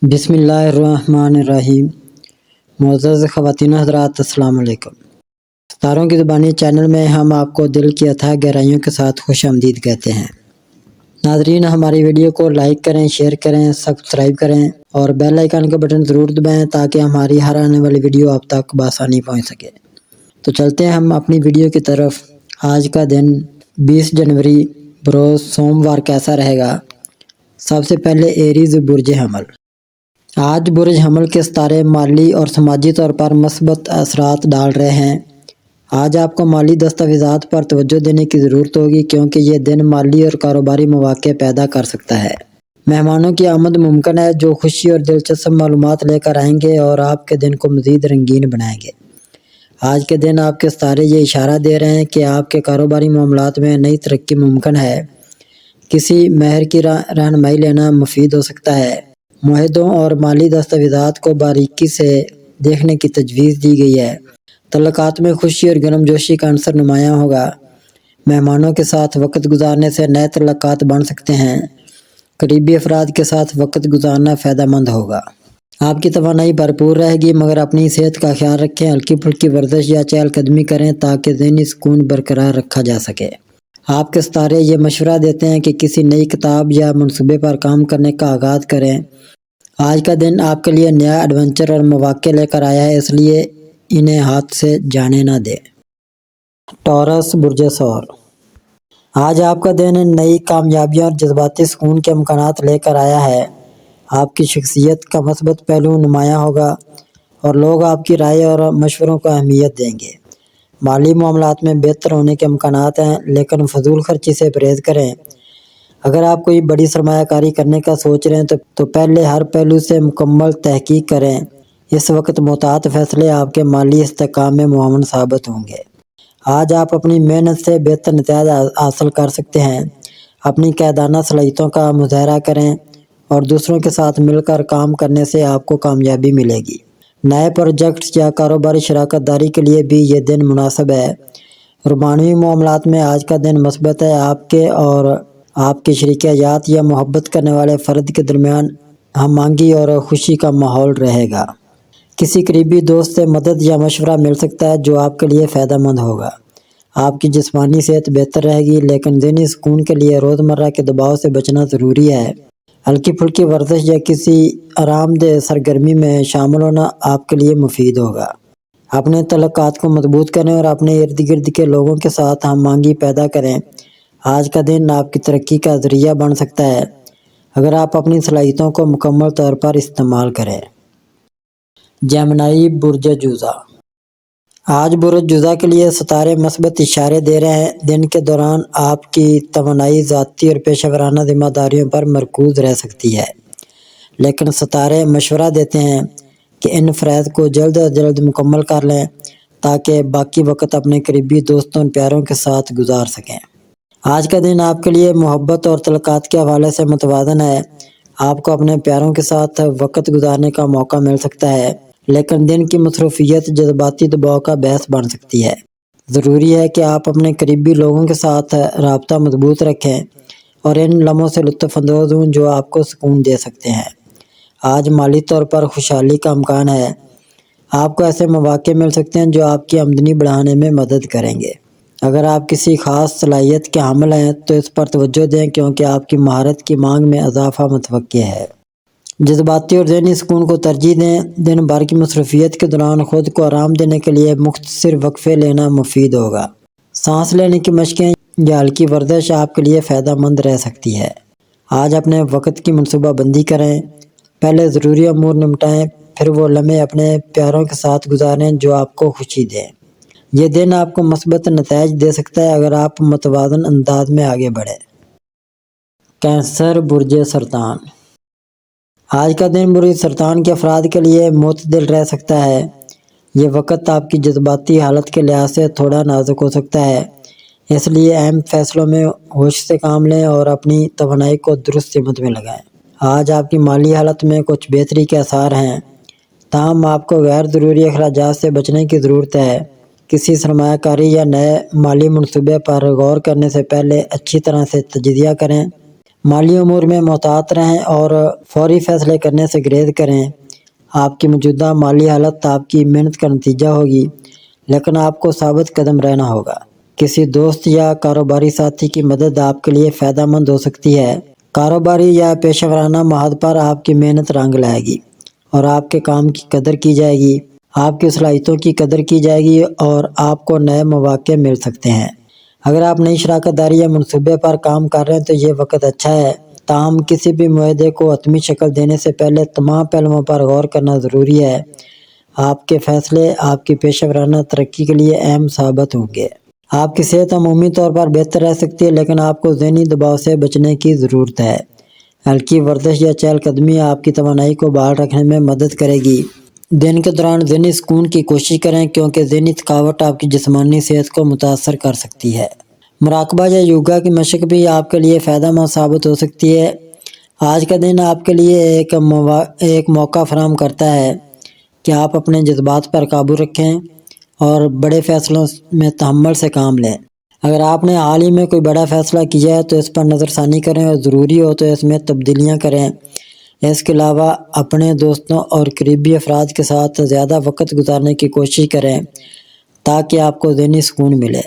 بسم اللہ الرحمن الرحیم۔ معزز خواتین حضرات، السلام علیکم۔ ستاروں کی زبانی چینل میں ہم آپ کو دل کی اتھاہ گہرائیوں کے ساتھ خوش آمدید کہتے ہیں۔ ناظرین، ہماری ویڈیو کو لائک کریں، شیئر کریں، سبسکرائب کریں اور بیل آئیکن کا بٹن ضرور دبائیں تاکہ ہماری ہر آنے والی ویڈیو آپ تک بآسانی پہنچ سکے۔ تو چلتے ہیں ہم اپنی ویڈیو کی طرف۔ آج کا دن 20 جنوری بروز سوموار کیسا رہے گا؟ سب سے پہلے ایریز برج حمل۔ آج برج حمل کے ستارے مالی اور سماجی طور پر مثبت اثرات ڈال رہے ہیں۔ آج آپ کو مالی دستاویزات پر توجہ دینے کی ضرورت ہوگی کیونکہ یہ دن مالی اور کاروباری مواقع پیدا کر سکتا ہے۔ مہمانوں کی آمد ممکن ہے جو خوشی اور دلچسپ معلومات لے کر آئیں گے اور آپ کے دن کو مزید رنگین بنائیں گے۔ آج کے دن آپ کے ستارے یہ اشارہ دے رہے ہیں کہ آپ کے کاروباری معاملات میں نئی ترقی ممکن ہے۔ کسی ماہر کی رہنمائی لینا مفید ہو سکتا ہے۔ معاہدوں اور مالی دستاویزات کو باریکی سے دیکھنے کی تجویز دی گئی ہے۔ تعلقات میں خوشی اور گرم جوشی کا عنصر نمایاں ہوگا۔ مہمانوں کے ساتھ وقت گزارنے سے نئے تعلقات بن سکتے ہیں۔ قریبی افراد کے ساتھ وقت گزارنا فائدہ مند ہوگا۔ آپ کی توانائی بھرپور رہے گی مگر اپنی صحت کا خیال رکھیں۔ ہلکی پھلکی ورزش یا چہل قدمی کریں تاکہ ذہنی سکون برقرار رکھا جا سکے۔ آپ کے ستارے یہ مشورہ دیتے ہیں کہ کسی نئی کتاب یا منصوبے پر کام کرنے کا آغاز کریں۔ آج کا دن آپ کے لیے نیا ایڈونچر اور مواقع لے کر آیا ہے، اس لیے انہیں ہاتھ سے جانے نہ دیں۔ ٹورس برج ثور۔ آج آپ کا دن نئی کامیابیوں اور جذباتی سکون کے امکانات لے کر آیا ہے۔ آپ کی شخصیت کا مثبت پہلو نمایاں ہوگا اور لوگ آپ کی رائے اور مشوروں کو اہمیت دیں گے۔ مالی معاملات میں بہتر ہونے کے امکانات ہیں لیکن فضول خرچی سے پرہیز کریں۔ اگر آپ کوئی بڑی سرمایہ کاری کرنے کا سوچ رہے ہیں تو پہلے ہر پہلو سے مکمل تحقیق کریں۔ اس وقت محتاط فیصلے آپ کے مالی استحکام میں معاون ثابت ہوں گے۔ آج آپ اپنی محنت سے بہتر نتائج حاصل کر سکتے ہیں۔ اپنی قائدانہ صلاحیتوں کا مظاہرہ کریں اور دوسروں کے ساتھ مل کر کام کرنے سے آپ کو کامیابی ملے گی۔ نئے پروجیکٹس یا کاروباری شراکت داری کے لیے بھی یہ دن مناسب ہے۔ رومانوی معاملات میں آج کا دن مثبت ہے۔ آپ کے اور آپ کے شریک حیات یا محبت کرنے والے فرد کے درمیان ہم آہنگی اور خوشی کا ماحول رہے گا۔ کسی قریبی دوست سے مدد یا مشورہ مل سکتا ہے جو آپ کے لیے فائدہ مند ہوگا۔ آپ کی جسمانی صحت بہتر رہے گی لیکن ذہنی سکون کے لیے روزمرہ کے دباؤ سے بچنا ضروری ہے۔ ہلکی پھلکی ورزش یا کسی آرام دہ سرگرمی میں شامل ہونا آپ کے لیے مفید ہوگا۔ اپنے تعلقات کو مضبوط کریں اور اپنے ارد گرد کے لوگوں کے ساتھ ہم آہنگی پیدا کریں۔ آج کا دن آپ کی ترقی کا ذریعہ بن سکتا ہے اگر آپ اپنی صلاحیتوں کو مکمل طور پر استعمال کریں۔ جیمنائی برج جوزا۔ آج برج جوزا کے لیے ستارے مثبت اشارے دے رہے ہیں۔ دن کے دوران آپ کی توانائی ذاتی اور پیشہ ورانہ ذمہ داریوں پر مرکوز رہ سکتی ہے لیکن ستارے مشورہ دیتے ہیں کہ ان فرائض کو جلد از جلد مکمل کر لیں تاکہ باقی وقت اپنے قریبی دوستوں اور پیاروں کے ساتھ گزار سکیں۔ آج کا دن آپ کے لیے محبت اور تعلقات کے حوالے سے متوازن ہے۔ آپ کو اپنے پیاروں کے ساتھ وقت گزارنے کا موقع مل سکتا ہے لیکن دن کی مصروفیت جذباتی دباؤ کا باعث بن سکتی ہے۔ ضروری ہے کہ آپ اپنے قریبی لوگوں کے ساتھ رابطہ مضبوط رکھیں اور ان لمحوں سے لطف اندوز ہوں جو آپ کو سکون دے سکتے ہیں۔ آج مالی طور پر خوشحالی کا امکان ہے۔ آپ کو ایسے مواقع مل سکتے ہیں جو آپ کی آمدنی بڑھانے میں مدد کریں گے۔ اگر آپ کسی خاص صلاحیت کے حامل ہیں تو اس پر توجہ دیں کیونکہ آپ کی مہارت کی مانگ میں اضافہ متوقع ہے۔ جذباتی اور ذہنی سکون کو ترجیح دیں۔ دن بھر کی مصروفیت کے دوران خود کو آرام دینے کے لیے مختصر وقفے لینا مفید ہوگا۔ سانس لینے کی مشقیں یا ہلکی ورزش آپ کے لیے فائدہ مند رہ سکتی ہے۔ آج اپنے وقت کی منصوبہ بندی کریں۔ پہلے ضروری امور نمٹائیں پھر وہ لمحے اپنے پیاروں کے ساتھ گزاریں جو آپ کو خوشی دیں۔ یہ دن آپ کو مثبت نتائج دے سکتا ہے اگر آپ متوازن انداز میں آگے بڑھیں۔ کینسر برج سرطان۔ آج کا دن برج سرطان کے افراد کے لیے معتدل رہ سکتا ہے۔ یہ وقت آپ کی جذباتی حالت کے لحاظ سے تھوڑا نازک ہو سکتا ہے، اس لیے اہم فیصلوں میں ہوش سے کام لیں اور اپنی توانائی کو درست سمت میں لگائیں۔ آج آپ کی مالی حالت میں کچھ بہتری کے آثار ہیں تاہم آپ کو غیر ضروری اخراجات سے بچنے کی ضرورت ہے۔ کسی سرمایہ کاری یا نئے مالی منصوبے پر غور کرنے سے پہلے اچھی طرح سے تجزیہ کریں۔ مالی امور میں محتاط رہیں اور فوری فیصلے کرنے سے گریز کریں۔ آپ کی موجودہ مالی حالت آپ کی محنت کا نتیجہ ہوگی، لیکن آپ کو ثابت قدم رہنا ہوگا۔ کسی دوست یا کاروباری ساتھی کی مدد آپ کے لیے فائدہ مند ہو سکتی ہے۔ کاروباری یا پیشہ ورانہ معاہد پر آپ کی محنت رنگ لائے گی اور آپ کے کام کی قدر کی جائے گی۔ آپ کی صلاحیتوں کی قدر کی جائے گی اور آپ کو نئے مواقع مل سکتے ہیں۔ اگر آپ نئی شراکت داری یا منصوبے پر کام کر رہے ہیں تو یہ وقت اچھا ہے، تاہم کسی بھی معاہدے کو حتمی شکل دینے سے پہلے تمام پہلوؤں پر غور کرنا ضروری ہے۔ آپ کے فیصلے آپ کی پیشہ ورانہ ترقی کے لیے اہم ثابت ہوں گے۔ آپ کی صحت عمومی طور پر بہتر رہ سکتی ہے، لیکن آپ کو ذہنی دباؤ سے بچنے کی ضرورت ہے۔ ہلکی ورزش یا چہل قدمی آپ کی توانائی کو بحال رکھنے میں مدد کرے گی۔ دن کے دوران ذہنی سکون کی کوشش کریں، کیونکہ ذہنی تھکاوٹ آپ کی جسمانی صحت کو متاثر کر سکتی ہے۔ مراقبہ یا یوگا کی مشق بھی آپ کے لیے فائدہ مند ثابت ہو سکتی ہے۔ آج کا دن آپ کے لیے ایک موقع فراہم کرتا ہے کہ آپ اپنے جذبات پر قابو رکھیں اور بڑے فیصلوں میں تحمل سے کام لیں۔ اگر آپ نے حال ہی میں کوئی بڑا فیصلہ کیا ہے تو اس پر نظر ثانی کریں اور ضروری ہو تو اس میں تبدیلیاں کریں۔ اس کے علاوہ اپنے دوستوں اور قریبی افراد کے ساتھ زیادہ وقت گزارنے کی کوشش کریں تاکہ آپ کو ذہنی سکون ملے۔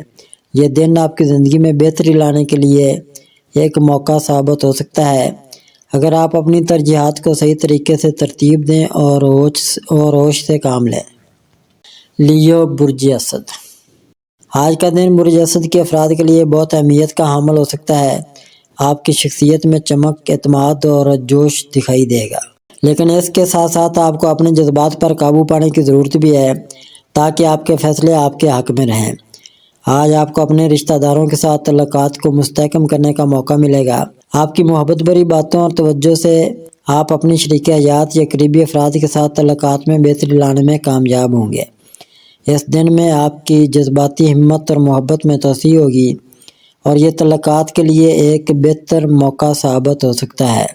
یہ دن آپ کی زندگی میں بہتری لانے کے لیے ایک موقع ثابت ہو سکتا ہے اگر آپ اپنی ترجیحات کو صحیح طریقے سے ترتیب دیں اور ہوش سے کام لیں۔ لیو برج اسد۔ آج کا دن برج اسد کے افراد کے لیے بہت اہمیت کا حامل ہو سکتا ہے۔ آپ کی شخصیت میں چمک، اعتماد اور جوش دکھائی دے گا، لیکن اس کے ساتھ ساتھ آپ کو اپنے جذبات پر قابو پانے کی ضرورت بھی ہے تاکہ آپ کے فیصلے آپ کے حق میں رہیں۔ آج آپ کو اپنے رشتہ داروں کے ساتھ تعلقات کو مستحکم کرنے کا موقع ملے گا۔ آپ کی محبت بھری باتوں اور توجہ سے آپ اپنی شریک حیات یا قریبی افراد کے ساتھ تعلقات میں بہتری لانے میں کامیاب ہوں گے۔ اس دن میں آپ کی جذباتی ہمت اور محبت میں توسیع ہوگی اور یہ تعلقات کے لیے ایک بہتر موقع ثابت ہو سکتا ہے۔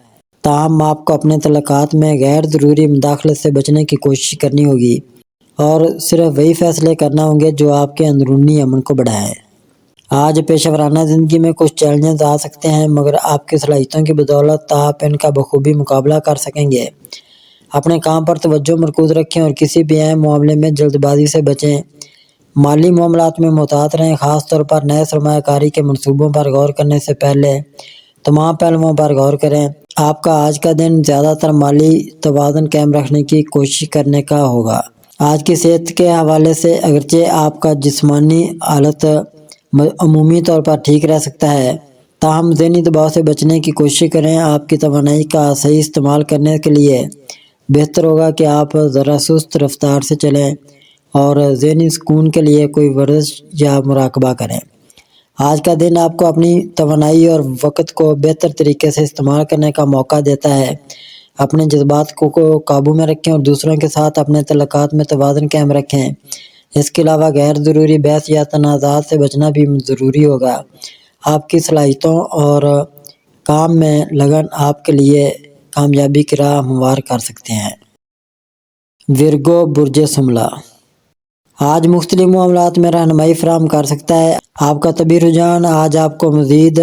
تاہم آپ کو اپنے تعلقات میں غیر ضروری مداخلت سے بچنے کی کوشش کرنی ہوگی اور صرف وہی فیصلے کرنا ہوں گے جو آپ کے اندرونی امن کو بڑھائیں۔ آج پیشہ ورانہ زندگی میں کچھ چیلنجز آ سکتے ہیں، مگر آپ کی صلاحیتوں کی بدولت آپ ان کا بخوبی مقابلہ کر سکیں گے۔ اپنے کام پر توجہ مرکوز رکھیں اور کسی بھی اہم معاملے میں جلد بازی سے بچیں۔ مالی معاملات میں محتاط رہیں، خاص طور پر نئے سرمایہ کاری کے منصوبوں پر غور کرنے سے پہلے تمام پہلوؤں پر غور کریں۔ آپ کا آج کا دن زیادہ تر مالی توازن قائم رکھنے کی کوشش کرنے کا ہوگا۔ آج کی صحت کے حوالے سے اگرچہ آپ کا جسمانی حالت عمومی طور پر ٹھیک رہ سکتا ہے، تاہم ذہنی دباؤ سے بچنے کی کوشش کریں۔ آپ کی توانائی کا صحیح استعمال کرنے کے لیے بہتر ہوگا کہ آپ ذرا سست رفتار سے چلیں اور ذہنی سکون کے لیے کوئی ورزش یا مراقبہ کریں۔ آج کا دن آپ کو اپنی توانائی اور وقت کو بہتر طریقے سے استعمال کرنے کا موقع دیتا ہے۔ اپنے جذبات کو قابو میں رکھیں اور دوسروں کے ساتھ اپنے تعلقات میں توازن قائم رکھیں۔ اس کے علاوہ غیر ضروری بحث یا تنازعات سے بچنا بھی ضروری ہوگا۔ آپ کی صلاحیتوں اور کام میں لگن آپ کے لیے کامیابی کی راہ ہموار کر سکتے ہیں۔ ورگو برج شملہ۔ آج مختلف معاملات میں رہنمائی فراہم کر سکتا ہے۔ آپ کا طبعی رجحان آج آپ کو مزید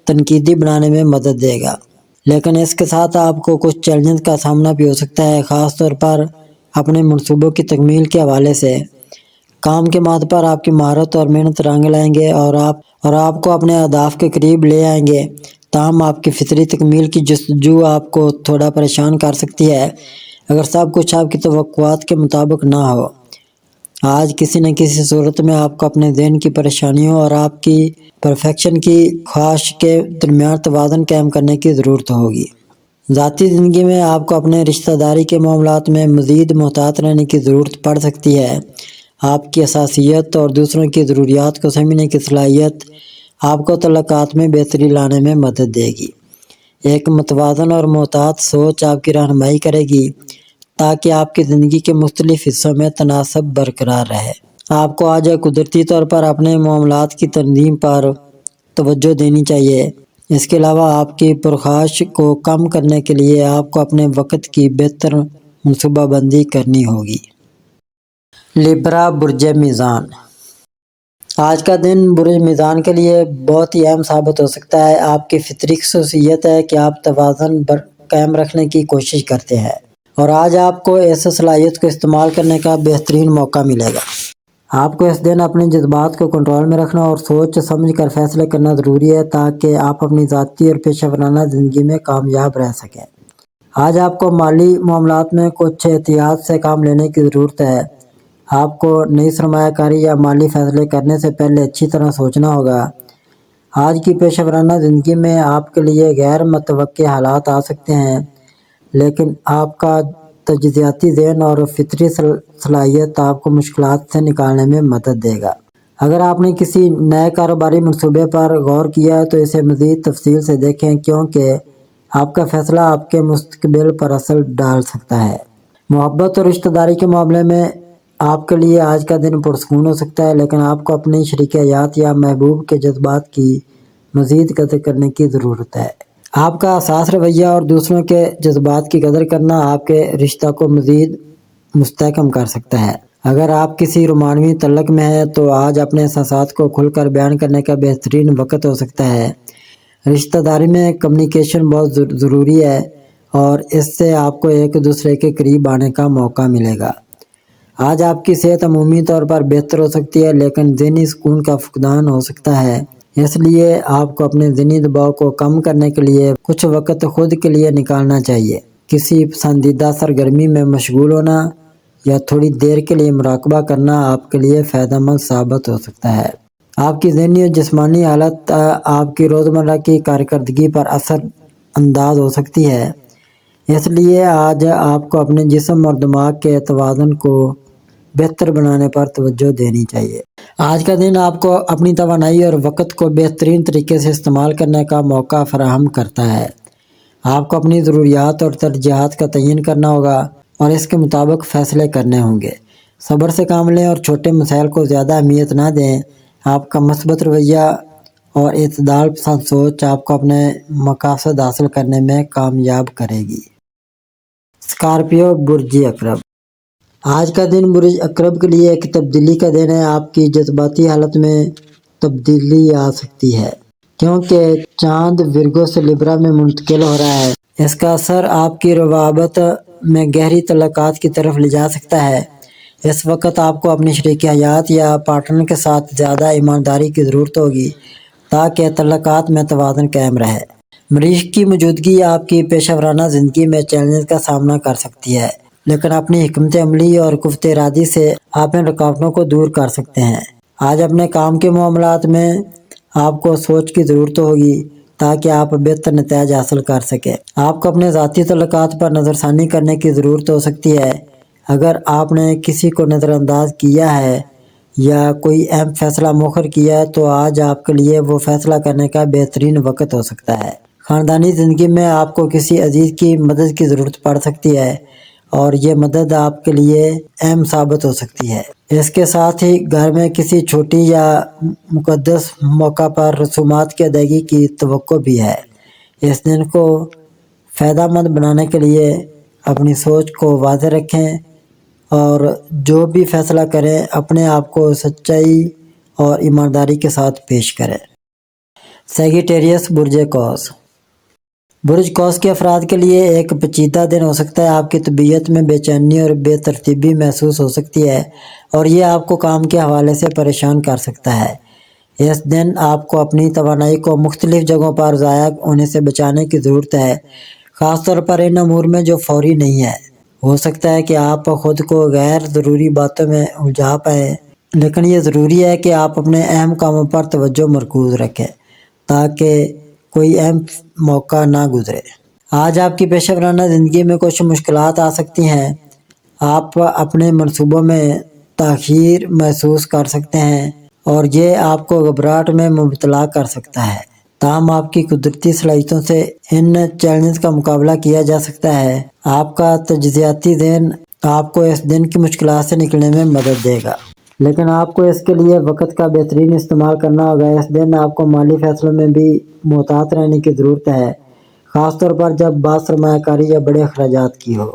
تنقیدی بنانے میں مدد دے گا، لیکن اس کے ساتھ آپ کو کچھ چیلنجز کا سامنا بھی ہو سکتا ہے، خاص طور پر اپنے منصوبوں کی تکمیل کے حوالے سے۔ کام کے مادے پر آپ کی مہارت اور محنت رنگ لائیں گے اور آپ کو اپنے اہداف کے قریب لے آئیں گے۔ تاہم آپ کی فطری تکمیل کی جستجو آپ کو تھوڑا پریشان کر سکتی ہے اگر سب کچھ آپ کی توقعات کے مطابق نہ ہو۔ آج کسی نہ کسی صورت میں آپ کو اپنے ذہن کی پریشانیوں اور آپ کی پرفیکشن کی خواہش کے درمیان توازن قائم کرنے کی ضرورت ہوگی۔ ذاتی زندگی میں آپ کو اپنے رشتہ داری کے معاملات میں مزید محتاط رہنے کی ضرورت پڑ سکتی ہے۔ آپ کی حساسیت اور دوسروں کی ضروریات کو سمجھنے کی صلاحیت آپ کو تعلقات میں بہتری لانے میں مدد دے گی۔ ایک متوازن اور محتاط سوچ آپ کی رہنمائی کرے گی تاکہ آپ کی زندگی کے مختلف حصوں میں تناسب برقرار رہے۔ آپ کو آج قدرتی طور پر اپنے معاملات کی تنظیم پر توجہ دینی چاہیے۔ اس کے علاوہ آپ کی پرخاش کو کم کرنے کے لیے آپ کو اپنے وقت کی بہتر منصوبہ بندی کرنی ہوگی۔ لیبرا برج میزان۔ آج کا دن برج میزان کے لیے بہت ہی اہم ثابت ہو سکتا ہے۔ آپ کی فطری خصوصیت ہے کہ آپ توازن قائم رکھنے کی کوشش کرتے ہیں، اور آج آپ کو اس صلاحیت کو استعمال کرنے کا بہترین موقع ملے گا۔ آپ کو اس دن اپنے جذبات کو کنٹرول میں رکھنا اور سوچ سمجھ کر فیصلے کرنا ضروری ہے تاکہ آپ اپنی ذاتی اور پیشہ ورانہ زندگی میں کامیاب رہ سکیں۔ آج آپ کو مالی معاملات میں کچھ احتیاط سے کام لینے کی ضرورت ہے۔ آپ کو نئی سرمایہ کاری یا مالی فیصلے کرنے سے پہلے اچھی طرح سوچنا ہوگا۔ آج کی پیشہ ورانہ زندگی میں آپ کے لیے غیر متوقع حالات آ سکتے ہیں، لیکن آپ کا تجزیاتی ذہن اور فطری صلاحیت آپ کو مشکلات سے نکالنے میں مدد دے گا۔ اگر آپ نے کسی نئے کاروباری منصوبے پر غور کیا ہے تو اسے مزید تفصیل سے دیکھیں، کیونکہ آپ کا فیصلہ آپ کے مستقبل پر اثر ڈال سکتا ہے۔ محبت اور رشتہ داری کے معاملے میں آپ کے لیے آج کا دن پرسکون ہو سکتا ہے، لیکن آپ کو اپنی شریک حیات یا محبوب کے جذبات کی مزید قدر کرنے کی ضرورت ہے۔ آپ کا حساس رویہ اور دوسروں کے جذبات کی قدر کرنا آپ کے رشتہ کو مزید مستحکم کر سکتا ہے۔ اگر آپ کسی رومانوی تعلق میں ہیں تو آج اپنے احساسات کو کھل کر بیان کرنے کا بہترین وقت ہو سکتا ہے۔ رشتہ داری میں کمیونیکیشن بہت ضروری ہے، اور اس سے آپ کو ایک دوسرے کے قریب آنے کا موقع ملے گا۔ آج آپ کی صحت عمومی طور پر بہتر ہو سکتی ہے، لیکن ذہنی سکون کا فقدان ہو سکتا ہے۔ اس لیے آپ کو اپنے ذہنی دباؤ کو کم کرنے کے لیے کچھ وقت خود کے لیے نکالنا چاہیے۔ کسی پسندیدہ سرگرمی میں مشغول ہونا یا تھوڑی دیر کے لیے مراقبہ کرنا آپ کے لیے فائدہ مند ثابت ہو سکتا ہے۔ آپ کی ذہنی اور جسمانی حالت آپ کی روزمرہ کی کارکردگی پر اثر انداز ہو سکتی ہے، اس لیے آج آپ کو اپنے جسم اور دماغ کے توازن کو بہتر بنانے پر توجہ دینی چاہیے۔ آج کا دن آپ کو اپنی توانائی اور وقت کو بہترین طریقے سے استعمال کرنے کا موقع فراہم کرتا ہے۔ آپ کو اپنی ضروریات اور ترجیحات کا تعین کرنا ہوگا اور اس کے مطابق فیصلے کرنے ہوں گے۔ صبر سے کام لیں اور چھوٹے مسائل کو زیادہ اہمیت نہ دیں۔ آپ کا مثبت رویہ اور اعتدال پسند سوچ آپ کو اپنے مقاصد حاصل کرنے میں کامیاب کرے گی۔ اسکارپیو برج عقرب۔ آج کا دن برج عقرب کے لیے ایک تبدیلی کا دن ہے۔ آپ کی جذباتی حالت میں تبدیلی آ سکتی ہے، کیونکہ چاند ورگو سے لبرا میں منتقل ہو رہا ہے۔ اس کا اثر آپ کی روابط میں گہری تعلقات کی طرف لے جا سکتا ہے۔ اس وقت آپ کو اپنی شریک حیات یا پارٹنر کے ساتھ زیادہ ایمانداری کی ضرورت ہوگی تاکہ تعلقات میں توازن قائم رہے۔ مریخ کی موجودگی آپ کی پیشہ ورانہ زندگی میں چیلنجز کا سامنا کر سکتی ہے، لیکن اپنی حکمت عملی اور قوت ارادی سے آپ ان رکاوٹوں کو دور کر سکتے ہیں۔ آج اپنے کام کے معاملات میں آپ کو سوچ کی ضرورت ہوگی تاکہ آپ بہتر نتائج حاصل کر سکیں۔ آپ کو اپنے ذاتی تعلقات پر نظر ثانی کرنے کی ضرورت ہو سکتی ہے۔ اگر آپ نے کسی کو نظر انداز کیا ہے یا کوئی اہم فیصلہ مؤخر کیا ہے تو آج آپ کے لیے وہ فیصلہ کرنے کا بہترین وقت ہو سکتا ہے۔ خاندانی زندگی میں آپ کو کسی عزیز کی مدد کی ضرورت پڑ سکتی ہے، اور یہ مدد آپ کے لیے اہم ثابت ہو سکتی ہے۔ اس کے ساتھ ہی گھر میں کسی چھوٹی یا مقدس موقع پر رسومات کی ادائیگی کی توقع بھی ہے۔ اس دن کو فائدہ مند بنانے کے لیے اپنی سوچ کو واضح رکھیں اور جو بھی فیصلہ کریں اپنے آپ کو سچائی اور ایمانداری کے ساتھ پیش کریں۔ سیگیٹیریس برج قوس۔ برج قوس کے افراد کے لیے ایک پیچیدہ دن ہو سکتا ہے۔ آپ کی طبیعت میں بے چینی اور بے ترتیبی محسوس ہو سکتی ہے، اور یہ آپ کو کام کے حوالے سے پریشان کر سکتا ہے۔ اس دن آپ کو اپنی توانائی کو مختلف جگہوں پر ضائع ہونے سے بچانے کی ضرورت ہے، خاص طور پر ان امور میں جو فوری نہیں ہے۔ ہو سکتا ہے کہ آپ خود کو غیر ضروری باتوں میں الجھا پائیں، لیکن یہ ضروری ہے کہ آپ اپنے اہم کاموں پر توجہ مرکوز رکھیں تاکہ کوئی اہم موقع نہ گزرے۔ آج آپ کی پیشہ ورانہ زندگی میں کچھ مشکلات آ سکتی ہیں۔ آپ اپنے منصوبوں میں تاخیر محسوس کر سکتے ہیں اور یہ آپ کو گھبراہٹ میں مبتلا کر سکتا ہے، تاہم آپ کی قدرتی صلاحیتوں سے ان چیلنجز کا مقابلہ کیا جا سکتا ہے۔ آپ کا تجزیاتی ذہن آپ کو اس دن کی مشکلات سے نکلنے میں مدد دے گا، لیکن آپ کو اس کے لیے وقت کا بہترین استعمال کرنا ہوگا۔ اس دن آپ کو مالی فیصلوں میں بھی محتاط رہنے کی ضرورت ہے، خاص طور پر جب بات سرمایہ کاری یا بڑے اخراجات کی ہو۔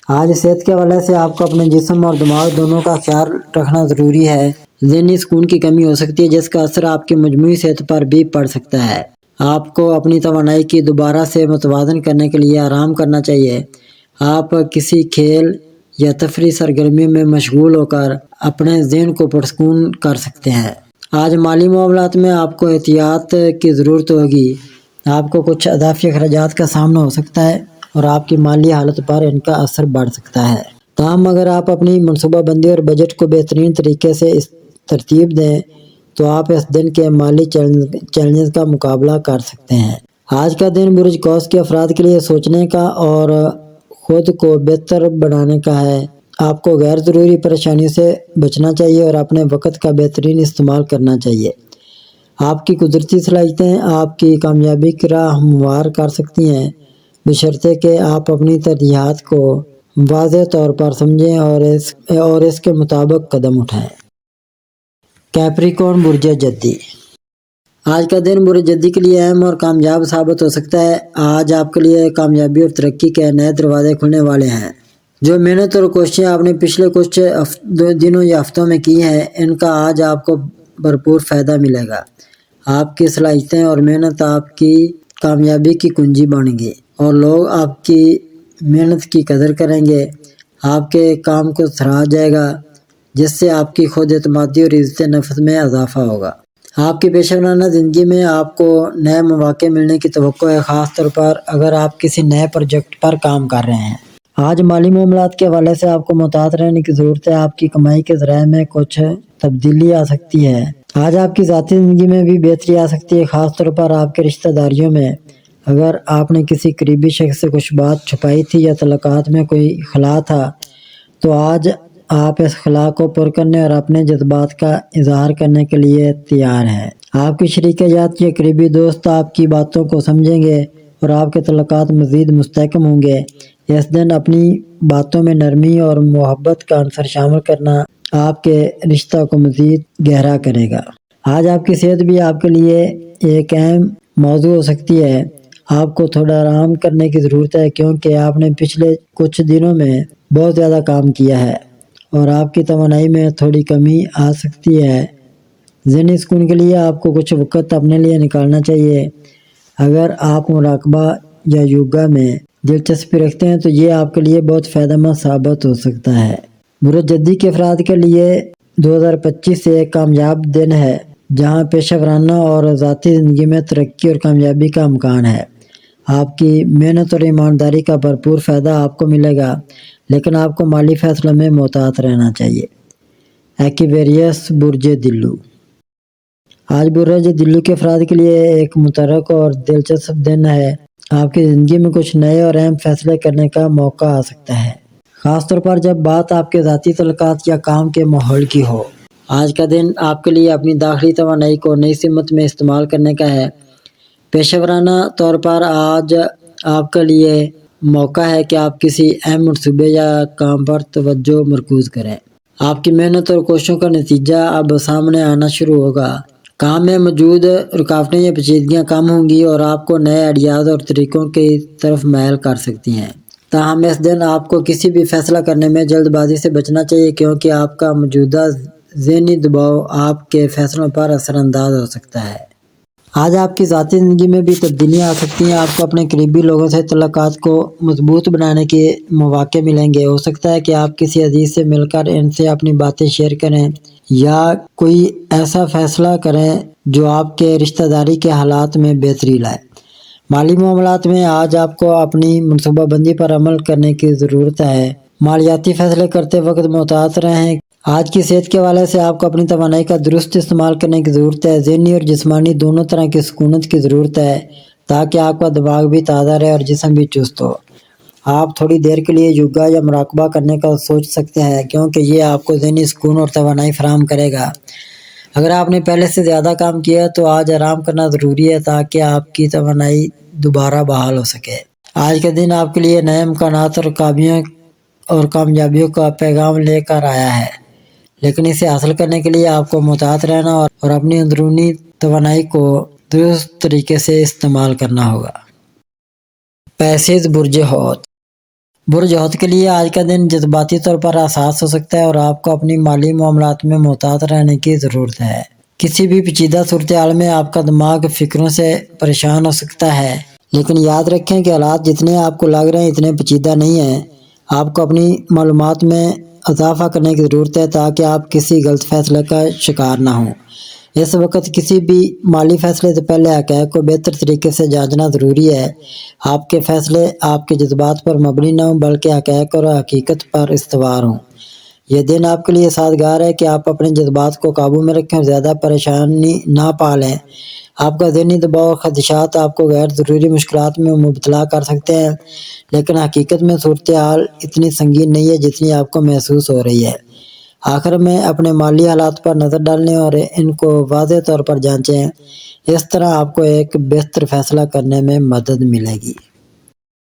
آج صحت کے حوالے سے آپ کو اپنے جسم اور دماغ دونوں کا خیال رکھنا ضروری ہے، ذہنی سکون کی کمی ہو سکتی ہے، جس کا اثر آپ کی مجموعی صحت پر بھی پڑ سکتا ہے۔ آپ کو اپنی توانائی کی دوبارہ سے متوازن کرنے کے لیے آرام کرنا چاہیے۔ آپ کسی کھیل یا تفریحی سرگرمیوں میں مشغول ہو کر اپنے ذہن کو پرسکون کر سکتے ہیں۔ آج مالی معاملات میں آپ کو احتیاط کی ضرورت ہوگی۔ آپ کو کچھ اضافی اخراجات کا سامنا ہو سکتا ہے اور آپ کی مالی حالت پر ان کا اثر بڑھ سکتا ہے۔ تاہم اگر آپ اپنی منصوبہ بندی اور بجٹ کو بہترین طریقے سے ترتیب دیں تو آپ اس دن کے مالی چیلنجز کا مقابلہ کر سکتے ہیں۔ آج کا دن برج قوس کے افراد کے لیے سوچنے کا اور خود کو بہتر بنانے کا ہے۔ آپ کو غیر ضروری پریشانیوں سے بچنا چاہیے اور اپنے وقت کا بہترین استعمال کرنا چاہیے۔ آپ کی قدرتی صلاحیتیں آپ کی کامیابی کی راہ ہموار کر سکتی ہیں، بشرطے کہ آپ اپنی ترجیحات کو واضح طور پر سمجھیں اور اس کے مطابق قدم اٹھائیں۔ کیپریکارن برج جدی۔ آج کا دن برج جدی کے لیے اہم اور کامیاب ثابت ہو سکتا ہے۔ آج آپ کے لیے کامیابی اور ترقی کے نئے دروازے کھلنے والے ہیں۔ جو محنت اور کوششیں آپ نے پچھلے کچھ دنوں یا ہفتوں میں کی ہیں، ان کا آج آپ کو بھرپور فائدہ ملے گا۔ آپ کی صلاحیتیں اور محنت آپ کی کامیابی کی کنجی بنیں گی اور لوگ آپ کی محنت کی قدر کریں گے۔ آپ کے کام کو سراہا جائے گا، جس سے آپ کی خود اعتمادی اور عزت نفس میں اضافہ ہوگا۔ آپ کی پیشہ ورانہ زندگی میں آپ کو نئے مواقع ملنے کی توقع ہے، خاص طور پر اگر آپ کسی نئے پروجیکٹ پر کام کر رہے ہیں۔ آج مالی معاملات کے حوالے سے آپ کو محتاط رہنے کی ضرورت ہے۔ آپ کی کمائی کے ذرائع میں کچھ تبدیلی آ سکتی ہے۔ آج آپ کی ذاتی زندگی میں بھی بہتری آ سکتی ہے، خاص طور پر آپ کے رشتہ داریوں میں۔ اگر آپ نے کسی قریبی شخص سے کچھ بات چھپائی تھی یا تعلقات میں کوئی خلا تھا، تو آج آپ اس خلا کو پر کرنے اور اپنے جذبات کا اظہار کرنے کے لیے تیار ہیں۔ آپ کی شریک حیات یا قریبی دوست آپ کی باتوں کو سمجھیں گے اور آپ کے تعلقات مزید مستحکم ہوں گے۔ اس دن اپنی باتوں میں نرمی اور محبت کا عنصر شامل کرنا آپ کے رشتہ کو مزید گہرا کرے گا۔ آج آپ کی صحت بھی آپ کے لیے ایک اہم موضوع ہو سکتی ہے۔ آپ کو تھوڑا آرام کرنے کی ضرورت ہے، کیونکہ آپ نے پچھلے کچھ دنوں میں بہت زیادہ کام کیا ہے اور آپ کی توانائی میں تھوڑی کمی آ سکتی ہے۔ ذہنی سکون کے لیے آپ کو کچھ وقت اپنے لیے نکالنا چاہیے۔ اگر آپ مراقبہ یا یوگا میں دلچسپی رکھتے ہیں تو یہ آپ کے لیے بہت فائدہ مند ثابت ہو سکتا ہے۔ برج جدی کے افراد کے لیے 2025 ایک کامیاب دن ہے، جہاں پیشہ ورانہ اور ذاتی زندگی میں ترقی اور کامیابی کا امکان ہے۔ آپ کی محنت اور ایمانداری کا بھرپور فائدہ آپ کو ملے گا، لیکن آپ کو مالی فیصلوں میں محتاط رہنا چاہیے۔ ایکویریس برج دلو۔ آج برج دلو کے افراد کے لیے ایک متحرک اور دلچسپ دن ہے۔ آپ کی زندگی میں کچھ نئے اور اہم فیصلے کرنے کا موقع آ سکتا ہے، خاص طور پر جب بات آپ کے ذاتی تعلقات یا کام کے ماحول کی ہو۔ آج کا دن آپ کے لیے اپنی داخلی توانائی کو نئی سمت میں استعمال کرنے کا ہے۔ پیشہ ورانہ طور پر آج آپ کے لیے موقع ہے کہ آپ کسی اہم منصوبے یا کام پر توجہ مرکوز کریں۔ آپ کی محنت اور کوششوں کا نتیجہ اب سامنے آنا شروع ہوگا۔ کام میں موجود رکاوٹیں یا پیچیدگیاں کم ہوں گی اور آپ کو نئے آئیڈیاز اور طریقوں کی طرف مائل کر سکتی ہیں۔ تاہم اس دن آپ کو کسی بھی فیصلہ کرنے میں جلد بازی سے بچنا چاہیے، کیونکہ آپ کا موجودہ ذہنی دباؤ آپ کے فیصلوں پر اثر انداز ہو سکتا ہے۔ آج آپ کی ذاتی زندگی میں بھی تبدیلیاں آ سکتی ہیں۔ آپ کو اپنے قریبی لوگوں سے تعلقات کو مضبوط بنانے کے مواقع ملیں گے۔ ہو سکتا ہے کہ آپ کسی عزیز سے مل کر ان سے اپنی باتیں شیئر کریں یا کوئی ایسا فیصلہ کریں جو آپ کے رشتہ داری کے حالات میں بہتری لائے۔ مالی معاملات میں آج آپ کو اپنی منصوبہ بندی پر عمل کرنے کی ضرورت ہے۔ مالیاتی فیصلے کرتے وقت محتاط رہیں۔ آج کی صحت کے حوالے سے آپ کو اپنی توانائی کا درست استعمال کرنے کی ضرورت ہے۔ ذہنی اور جسمانی دونوں طرح کی سکونت کی ضرورت ہے تاکہ آپ کا دماغ بھی تازہ رہے اور جسم بھی چست ہو۔ آپ تھوڑی دیر کے لیے یوگا یا مراقبہ کرنے کا سوچ سکتے ہیں، کیونکہ یہ آپ کو ذہنی سکون اور توانائی فراہم کرے گا۔ اگر آپ نے پہلے سے زیادہ کام کیا ہے تو آج آرام کرنا ضروری ہے تاکہ آپ کی توانائی دوبارہ بحال ہو سکے۔ آج کا دن آپ کے لیے نئے امکانات اور کامیابیوں کا پیغام لے کر آیا ہے، لیکن اسے حاصل کرنے کے لیے آپ کو محتاط رہنا اور اپنی اندرونی توانائی کو درست طریقے سے استعمال کرنا ہوگا۔ پیسز برج حوت۔ برج حوت کے لیے آج کا دن جذباتی طور پر حساس ہو سکتا ہے اور آپ کو اپنی مالی معاملات میں محتاط رہنے کی ضرورت ہے۔ کسی بھی پیچیدہ صورتحال میں آپ کا دماغ فکروں سے پریشان ہو سکتا ہے، لیکن یاد رکھیں کہ حالات جتنے آپ کو لگ رہے ہیں اتنے پیچیدہ نہیں ہیں۔ آپ کو اپنی معلومات میں اضافہ کرنے کی ضرورت ہے تاکہ آپ کسی غلط فیصلے کا شکار نہ ہوں۔ اس وقت کسی بھی مالی فیصلے سے پہلے حقائق کو بہتر طریقے سے جانچنا ضروری ہے۔ آپ کے فیصلے آپ کے جذبات پر مبنی نہ ہوں بلکہ حقائق اور حقیقت پر استوار ہوں۔ یہ دن آپ کے لیے سازگار ہے کہ آپ اپنے جذبات کو قابو میں رکھیں اور زیادہ پریشانی نہ پالیں۔ آپ کا ذہنی دباؤ اور خدشات آپ کو غیر ضروری مشکلات میں مبتلا کر سکتے ہیں، لیکن حقیقت میں صورتحال اتنی سنگین نہیں ہے جتنی آپ کو محسوس ہو رہی ہے۔ آخر میں اپنے مالی حالات پر نظر ڈالیں اور ان کو واضح طور پر جانچیں۔ اس طرح آپ کو ایک بہتر فیصلہ کرنے میں مدد ملے گی۔